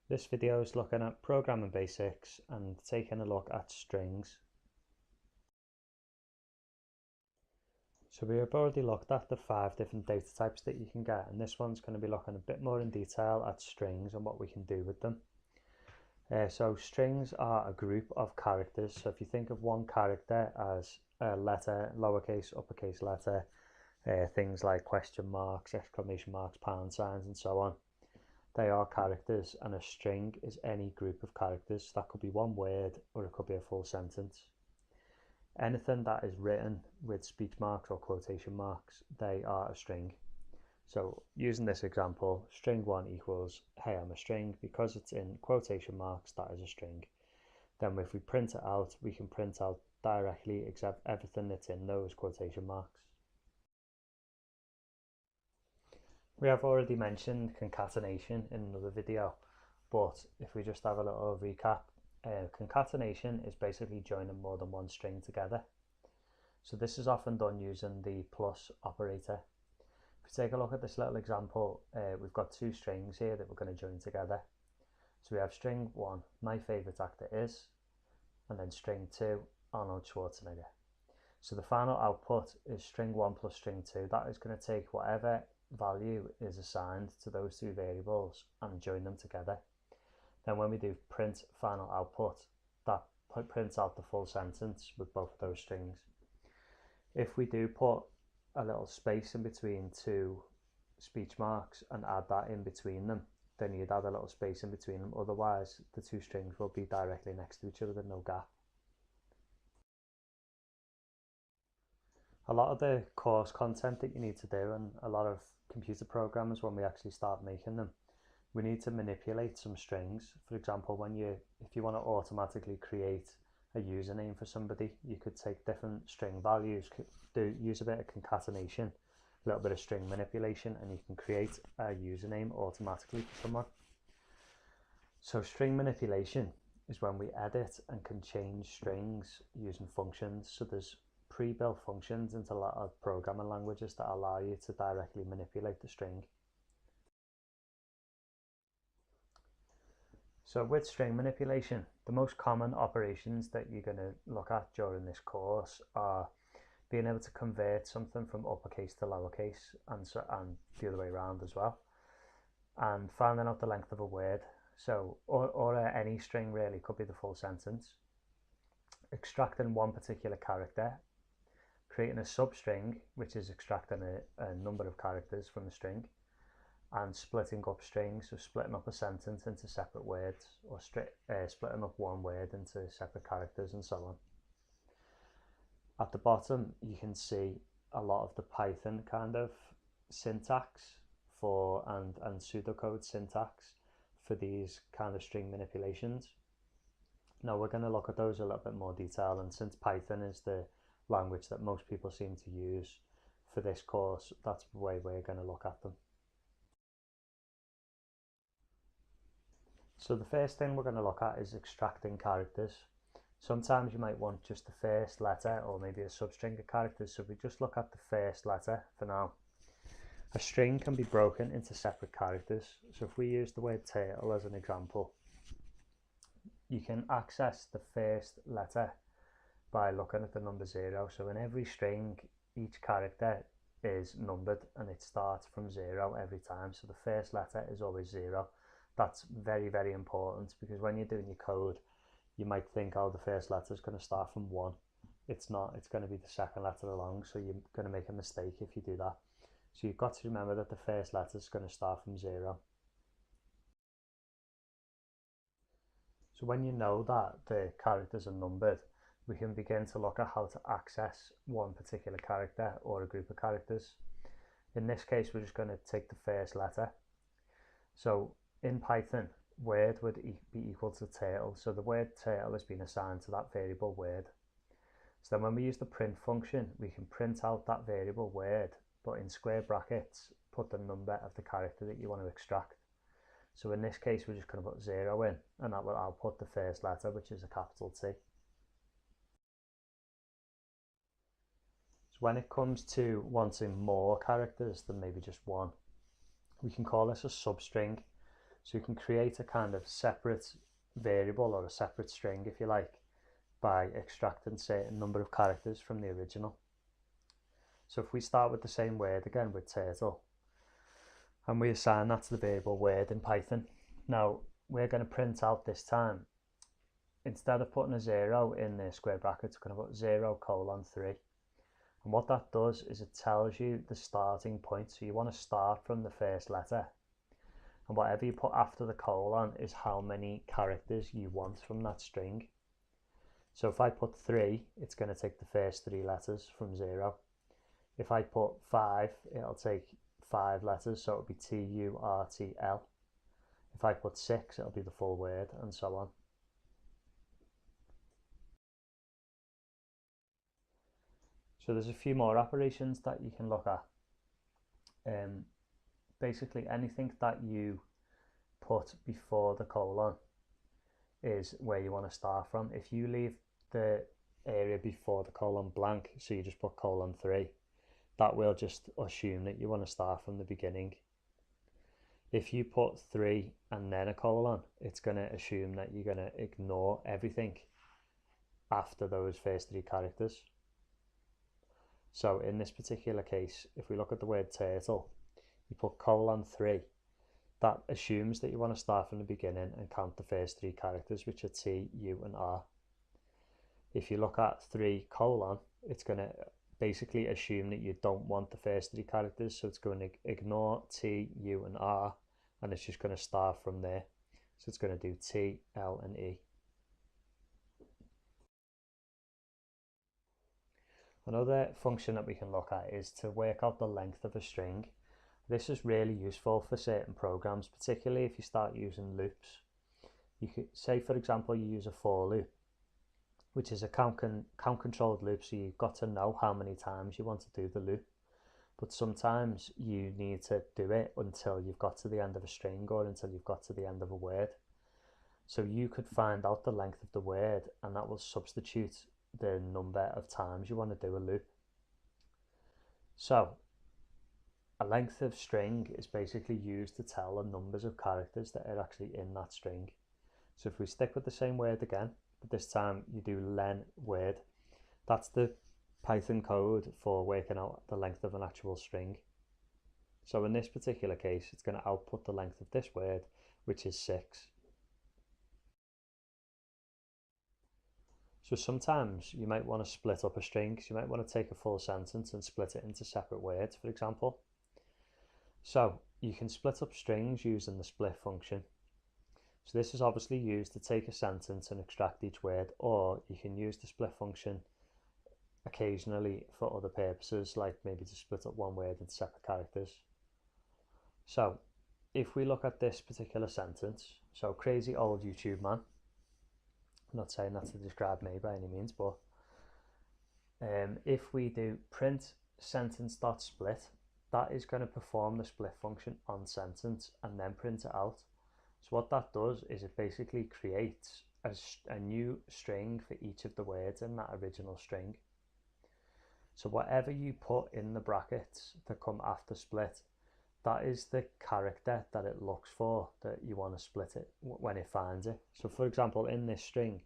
This video is looking at programming basics and taking a look at strings. So we have already looked at the 5 different data types that you can get, and this one's going to be looking a bit more in detail at strings and what we can do with them. So strings are a group of characters. So if you think of one character as a letter, lowercase, uppercase letter, things like question marks, exclamation marks, pound signs, and so on. They are characters, and a string is any group of characters. That could be one word or it could be a full sentence. Anything that is written with speech marks or quotation marks, they are a string. So using this example, string 1 equals, hey, I'm a string. Because it's in quotation marks, that is a string. Then if we print it out, we can print out directly except everything that's in those quotation marks. We have already mentioned concatenation in another video, but if we just have a little recap, concatenation is basically joining more than one string together. So this is often done using the plus operator. If we take a look at this little example, we've got 2 strings here that we're going to join together. So we have string 1, my favourite actor is, and then string 2, Arnold Schwarzenegger. So the final output is string 1 plus string 2. That is going to take whatever value is assigned to those 2 variables and join them together. Then when we do print final output, that prints out the full sentence with both of those strings. If we do put a little space in between 2 speech marks and add that in between them, then you'd add a little space in between them. Otherwise, the 2 strings will be directly next to each other with no gap. A lot of the course content that you need to do, and a lot of computer programmers, when we actually start making them, we need to manipulate some strings. For example, if you want to automatically create a username for somebody, you could take different string values, use a bit of concatenation, a little bit of string manipulation, and you can create a username automatically for someone. So string manipulation is when we edit and can change strings using functions. So there's pre-built functions into a lot of programming languages that allow you to directly manipulate the string. So with string manipulation, the most common operations that you're going to look at during this course are being able to convert something from uppercase to lowercase, and the other way around as well, and finding out the length of a word. So or any string really, could be the full sentence, extracting one particular character, creating a substring, which is extracting a number of characters from a string, and splitting up strings, so splitting up a sentence into separate words, or splitting up one word into separate characters, and so on. At the bottom, you can see a lot of the Python kind of syntax and pseudocode syntax for these kind of string manipulations. Now we're going to look at those a little bit more detail, and since Python is the language that most people seem to use for this course, that's the way we're going to look at them. So the first thing we're going to look at is extracting characters. Sometimes you might want just the first letter or maybe a substring of characters, so we just look at the first letter for now. A string can be broken into separate characters. So if we use the word turtle as an example, you can access the first letter by looking at the number 0. So in every string, each character is numbered and it starts from 0 every time. So the first letter is always 0. That's very, very important, because when you're doing your code, you might think, oh, the first letter is going to start from 1. It's not, it's going to be the second letter along, so you're going to make a mistake if you do that. So you've got to remember that the first letter is going to start from 0. So when you know that the characters are numbered, we can begin to look at how to access one particular character or a group of characters. In this case, we're just going to take the first letter. So in Python, word would be equal to turtle. So the word turtle has been assigned to that variable word. So then when we use the print function, we can print out that variable word, but in square brackets, put the number of the character that you want to extract. So in this case, we're just going to put 0 in, and that will output the first letter, which is a capital T. So when it comes to wanting more characters than maybe just one, we can call this a substring. So you can create a kind of separate variable or a separate string, if you like, by extracting certain number of characters from the original. So if we start with the same word again with turtle, and we assign that to the variable word in Python, now we're going to print out this time, instead of putting a 0 in the square brackets, we're going to put 0:3. And what that does is it tells you the starting point. So you want to start from the first letter, and whatever you put after the colon is how many characters you want from that string. So if I put 3, it's going to take the first 3 letters from 0. If I put 5, it'll take 5 letters, so it'll be TURTL. If I put 6, it'll be the full word, and so on. So there's a few more operations that you can look at. Basically anything that you put before the colon is where you want to start from. If you leave the area before the colon blank, so you just put :3, that will just assume that you want to start from the beginning. If you put 3 and then a colon, it's going to assume that you're going to ignore everything after those first 3 characters. So in this particular case, if we look at the word turtle, you put :3, that assumes that you want to start from the beginning and count the first 3 characters, which are T, U and R. If you look at 3: it's going to basically assume that you don't want the first 3 characters, so it's going to ignore T, U and R, and it's just going to start from there. So it's going to do T, L and E. Another function that we can look at is to work out the length of a string. This is really useful for certain programs, particularly if you start using loops. You could say, for example, you use a for loop, which is a count controlled loop, so you've got to know how many times you want to do the loop. But sometimes you need to do it until you've got to the end of a string or until you've got to the end of a word. So you could find out the length of the word, and that will substitute the number of times you want to do a loop. So a length of string is basically used to tell the numbers of characters that are actually in that string. So if we stick with the same word again, but this time you do len word, that's the Python code for working out the length of an actual string. So in this particular case, it's going to output the length of this word, which is 6. So sometimes you might want to split up a string. So you might want to take a full sentence and split it into separate words, for example. So you can split up strings using the split function. So this is obviously used to take a sentence and extract each word, or you can use the split function occasionally for other purposes, like maybe to split up one word into separate characters. So if we look at this particular sentence, so crazy old YouTube man, I'm not saying that to describe me by any means, but if we do print sentence.split, that is going to perform the split function on sentence and then print it out. So what that does is it basically creates a new string for each of the words in that original string. So whatever you put in the brackets that come after split, that is the character that it looks for that you want to split it when it finds it. So for example, in this string,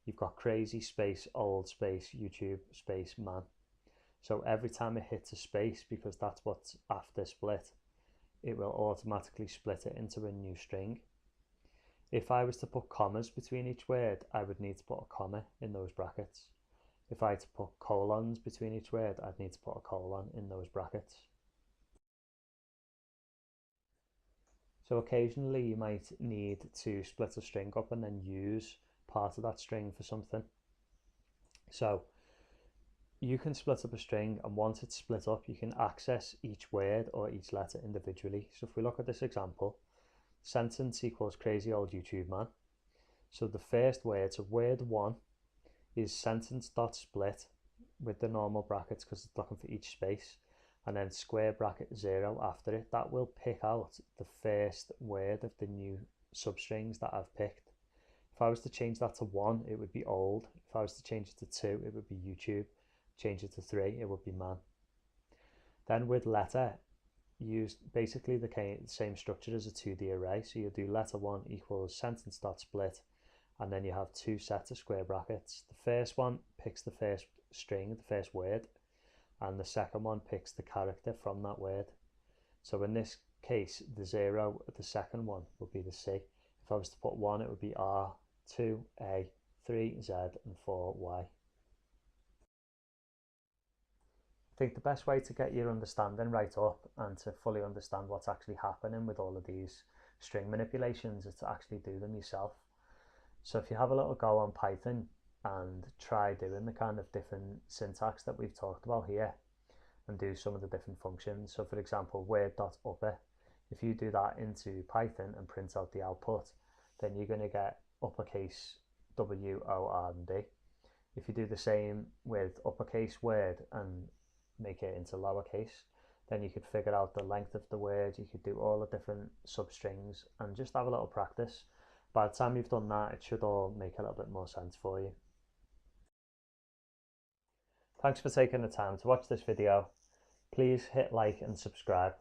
you've got crazy space old space YouTube space man. So every time it hits a space, because that's what's after split, it will automatically split it into a new string. If I was to put commas between each word, I would need to put a comma in those brackets. If I had to put colons between each word, I'd need to put a colon in those brackets. So occasionally you might need to split a string up and then use part of that string for something. So you can split up a string, and once it's split up, you can access each word or each letter individually. So if we look at this example, sentence equals crazy old YouTube man. So the first word, so word 1 is sentence.split with the normal brackets because it's looking for each space, and then square bracket 0 after it. That will pick out the first word of the new substrings that I've picked. If I was to change that to 1, it would be old. If I was to change it to 2, it would be YouTube. Change it to 3, it would be man. Then with letter, use basically the same structure as a 2D array. So you'll do letter 1 equals sentence.split, and then you have two sets of square brackets. The first one picks the first string, the first word, and the second one picks the character from that word. So in this case, the 0 at the second one would be the C. If I was to put 1, it would be R, 2, A, 3, Z, and 4, Y. I think the best way to get your understanding right up and to fully understand what's actually happening with all of these string manipulations is to actually do them yourself. So if you have a little go on Python and try doing the kind of different syntax that we've talked about here and do some of the different functions. So for example, word.upper, if you do that into Python and print out the output, then you're going to get uppercase W, O, R, and D. If you do the same with uppercase word and make it into lowercase, then you could figure out the length of the word, you could do all the different substrings and just have a little practice. By the time you've done that, it should all make a little bit more sense for you. Thanks for taking the time to watch this video. Please hit like and subscribe.